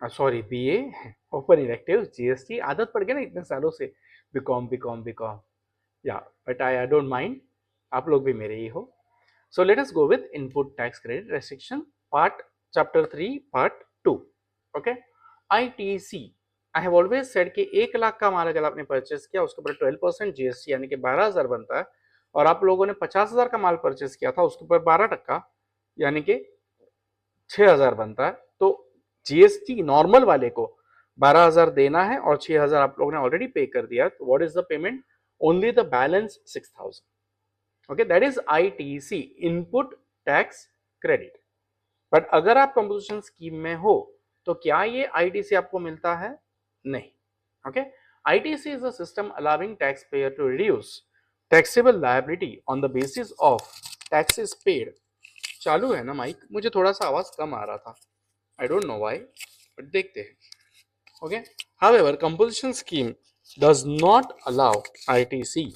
Sorry BA open elective GST, आदत पड़ गई ना इतने सालों से, बीकॉम बीकॉम बीकॉम, या बट आई डोंट माइंड, आप लोग भी मेरे ही हो. So let us go with input tax credit restriction part chapter 3 part 2. Okay, ITC. I have always said कि 1 लाख का माल अगर आपने परचेस किया उसके ऊपर 12% जीएसटी यानी कि 12,000 बनता है, और आप लोगों ने 50,000 का माल परचेस किया था उसके ऊपर 12% यानी कि 6,000 बनता है. तो जीएसटी नॉर्मल वाले को 12,000 देना है और 6,000 आप लोगों ने ऑलरेडी पे कर दिया. तो what is the payment? Only the balance 6,000. Okay, that is ITC, input tax credit. But अगर आप कंपोजिशन स्कीम में हो तो क्या ये आईटीसी आपको मिलता है? नहीं. Okay, ITC is a system allowing tax payer to reduce taxable liability on the basis of taxes paid. चालू है ना माइक? मुझे थोड़ा सा आवाज कम आ रहा था, I don't know why, but देखते हैं. Okay, however composition scheme does not allow ITC.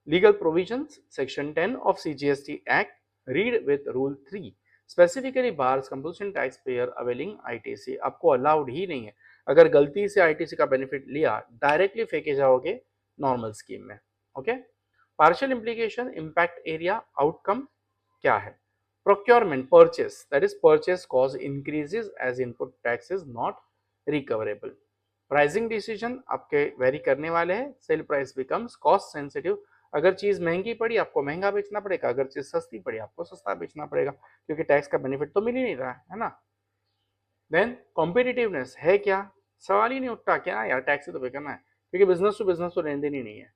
Legal provisions, Section 10 of CGST Act, read with Rule 3, specifically bars composition taxpayer availing ITC. आपको अलाउड ही नहीं है. अगर गलती से ITC का बेनिफिट लिया, डायरेक्टली फेंके जाओगे नॉर्मल स्कीम में. Okay, partial implication, impact area, outcome क्या है? Procurement, purchase, that is purchase cost increases as input tax is not recoverable. Pricing decision आपके वेरी करने वाले हैं. Sale price becomes cost sensitive. अगर चीज महंगी पड़ी आपको महंगा बेचना पड़ेगा, अगर चीज सस्ती पड़ी आपको सस्ता बेचना पड़ेगा, क्योंकि टैक्स का बेनिफिट तो मिल ही नहीं रहा है ना. देन कॉम्पिटिटिवनेस है क्या? सवाल ही नहीं उठता क्या यार, टैक्स तो पे करना है, क्योंकि बिजनेस टू लेन देन ही नहीं है.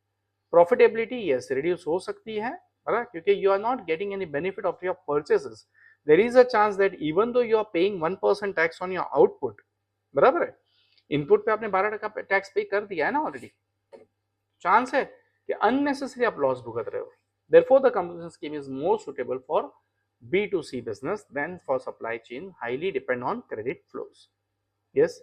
प्रॉफिटेबिलिटी, यस, रिड्यूस हो सकती है, बराबर, क्योंकि you are not getting any benefit of your purchases. There is a chance that even though you are paying 1% tax on your output, बराबर है, इनपुट पे आपने 12% टैक्स पे कर दिया है ना ऑलरेडी, चांस है कि अननेसेसरी आप लॉस भुगत रहे हो. Therefore, the compensation scheme is more suitable for B2C business than for supply chain, highly depend on credit flows. Yes,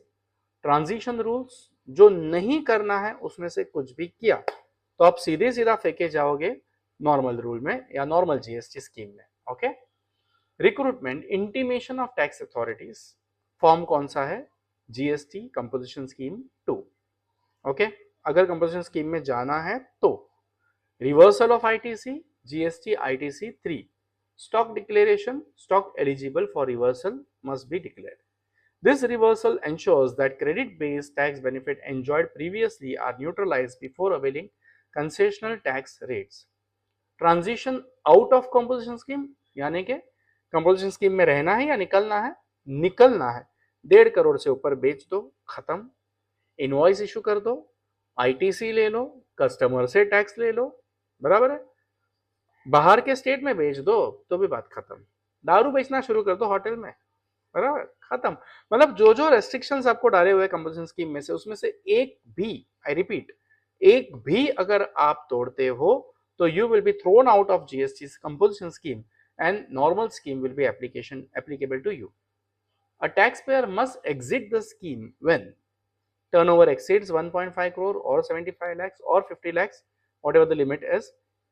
transition rules, जो नहीं करना है उसमें से कुछ भी किया तो आप सीधे सीधा फेंके जाओगे नॉर्मल रूल में या नॉर्मल जीएसटी स्कीम में. Okay, recruitment, intimation of tax authorities, form कौन सा है? GST composition scheme 2. ओके, अगर कंपोजिशन स्कीम में जाना है तो reversal of ITC, GST ITC 3. Stock declaration, stock eligible for reversal must be declared. This reversal ensures that credit-based tax benefit enjoyed previously are neutralized before availing concessional tax rates. Transition out of composition scheme, यानी कि composition scheme में रहना है या निकलना है? निकलना है. 1.5 करोड़ से ऊपर बेच दो, खत्म. इनवॉइस इशू कर दो, आईटीसी ले लो, कस्टमर से टैक्स ले लो, बराबर है. बाहर के स्टेट में बेच दो तो भी बात खत्म. दारू बेचना शुरू कर दो होटल में, बराबर, खत्म. मतलब जो जो रेस्ट्रिक्शंस आपको डाले हुए कंपोजिशन स्कीम में से, उसमें से एक भी, आई रिपीट, एक भी अगर आप तोड़ते हो तो you will be thrown out of GST composition scheme and normal scheme will be applicable to you. A tax payer must exit the scheme when turnover exceeds 1.5 crore or 75 lakhs or 50 lakhs, whatever the limit is.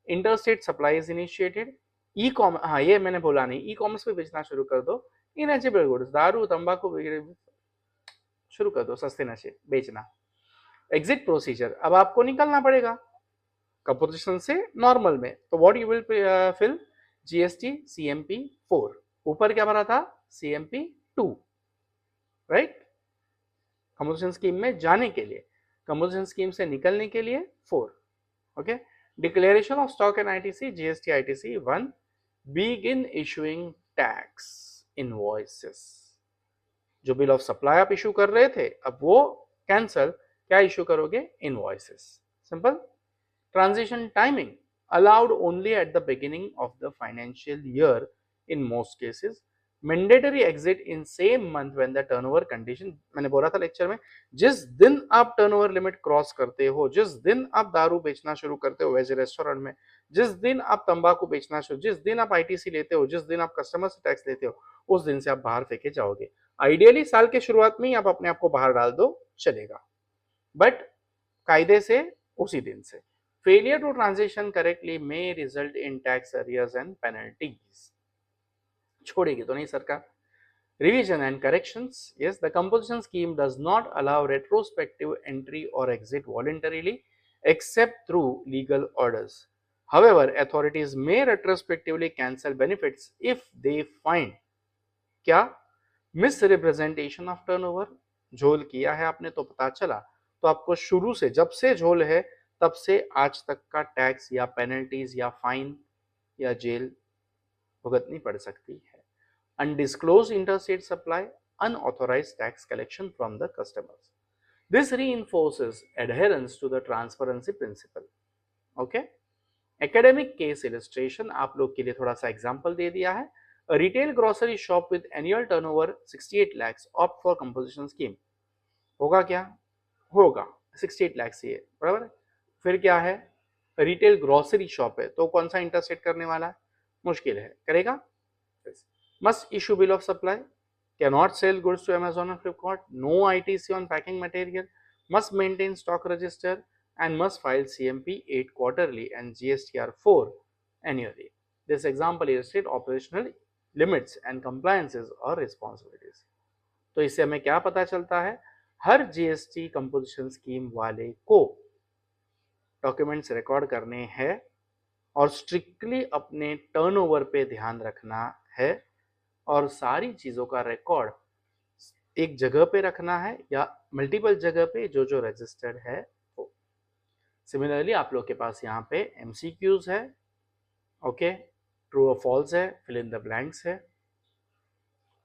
Interstate supply is initiated. E-commerce, हाँ ये मैंने बोला नहीं, e commerce पे बेचना शुरू कर दो. इनएजिबल गुड्स, दारू तंबाकू शुरू कर दो, सस्ते नशे बेचना. एग्जिट प्रोसीजर, अब आपको निकलना पड़ेगा कंपोजिशन से नॉर्मल में. तो what you will fill? GST CMP 4. ऊपर क्या भरा था? CMP 2, right. कंपोजिशन स्कीम में जाने के लिए, कंपोजिशन स्कीम से निकलने के लिए 4. Okay, declaration of stock and ITC, GST ITC 1. Begin issuing tax invoices. जो बिल ऑफ सप्लाई आप इशू कर रहे थे अब वो कैंसल, क्या इशू करोगे? Invoices. Simple. Transition timing, allowed only at the beginning of the financial year in most cases. Mandatory exit in same month when the turnover condition, मैंने बोला था लेक्चर में, जिस दिन आप टर्नओवर लिमिट क्रॉस करते हो, जिस दिन आप दारू बेचना शुरू करते हो वेज रेस्टोरेंट में, जिस दिन आप तंबाकू बेचना शुरू, जिस दिन आप आईटीसी लेते हो, जिस दिन आप कस्टमर से टैक्स लेते हो, उस दिन से आप बाहर फेंके जाओगे. आइडियली साल के शुरुआत में ही आप अपने आप को बाहर डाल दो, चलेगा, बट कायदे से उसी दिन से. Failure to transition correctly may result in tax arrears and penalties. छोड़ेगी तो नहीं सरकार. Revision and corrections. Yes, the composition scheme does not allow retrospective entry or exit voluntarily except through legal orders. However, authorities may retrospectively cancel benefits if they find क्या misrepresentation of turnover. झोल किया है आपने तो पता चला, तो आपको शुरू से जब से झोल है तब से आज तक का टैक्स या पेनल्टीज या फाइन या जेल भुगतनी पड़ सकती है। Undisclosed interstate supply, unauthorized tax collection from the customers. This reinforces adherence to the transparency principle. Okay? Academic case illustration आप लोग के लिए थोड़ा सा एग्जाम्पल दे दिया है। A retail grocery shop with annual turnover 68 lakhs opt for composition scheme. होगा क्या? होगा 68 lakhs ये, बराबर है। फिर क्या है? रिटेल ग्रोसरी शॉप है तो कौन सा इंटरस्टेट करने वाला है? मुश्किल है, करेगा? Must issue bill of supply, cannot sell goods to Amazon and Flipkart, no ITC on packing material, must maintain stock register and must file CMP 8 quarterly and GSTR 4 annually. This example illustrates operational limits and compliances or responsibilities. तो इससे हमें क्या पता चलता है? हर GST composition scheme वाले को documents record करने हैं और स्ट्रिक्टली अपने टर्नओवर पे ध्यान रखना है और सारी चीज़ों का रिकॉर्ड एक जगह पे रखना है या मल्टीपल जगह पे जो जो रजिस्टर्ड है वो। सिमिलरली आप लोग के पास यहाँ पे MCQs है, ओके, ट्रू और फॉल्स है, फिल इन द ब्लैंक्स है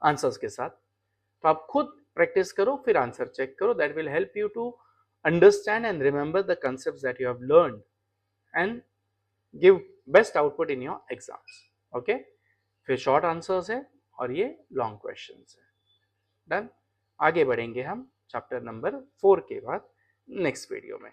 आंसर्स के साथ। तो आप खुद प्रैक्टिस करो, फिर आंसर चेक करो। That will help you to understand and remember the concepts that you have learned and give best output in your exams. Okay, फिर शॉर्ट आंसर्स है और ये लॉन्ग क्वेश्चंस है। डन। आगे बढ़ेंगे हम चैप्टर नंबर 4 के बाद नेक्स्ट वीडियो में।